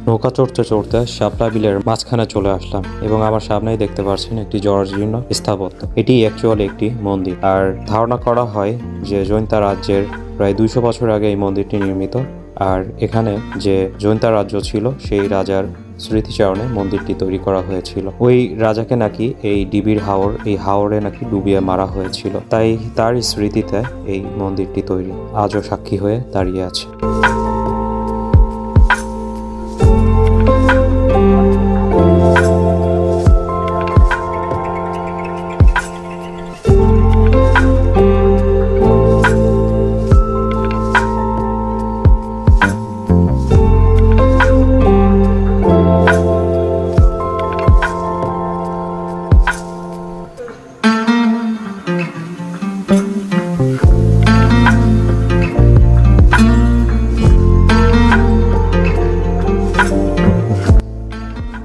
নৌকা চড়তে চড়তে শাপলা বিলের মাঝখানে চলে আসলাম এবং আমার সামনেই দেখতে পাচ্ছেন একটি জরাজীর্ণ স্থাপত্য। এটি অ্যাকচুয়ালি একটি মন্দির, আর ধারণা করা হয় যে জৈন্তা রাজ্যের প্রায় 200 বছর আগে এই মন্দিরটি নির্মিত। আর এখানে যে জৈন্তা রাজ্য ছিল সেই রাজার স্মৃতিচারণে মন্দিরটি তৈরি করা হয়েছিল। ওই রাজাকে নাকি এই ডিবির হাওরে নাকি ডুবিয়ে মারা হয়েছিল, তাই তার স্মৃতিতে এই মন্দিরটি তৈরি, আজও সাক্ষী হয়ে দাঁড়িয়ে আছে।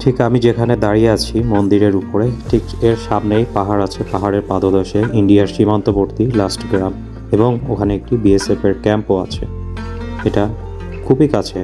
ঠিক আমি যেখানে দাঁড়িয়ে আছি মন্দিরের উপরে, ঠিক এর সামনেই পাহাড় আছে। পাহাড়ের পাদদেশে ইন্ডিয়ার সীমান্তবর্তী লাস্ট গ্রাম, এবং ওখানে একটি বিএসএফ এর ক্যাম্পও আছে। এটা খুবই কাছে।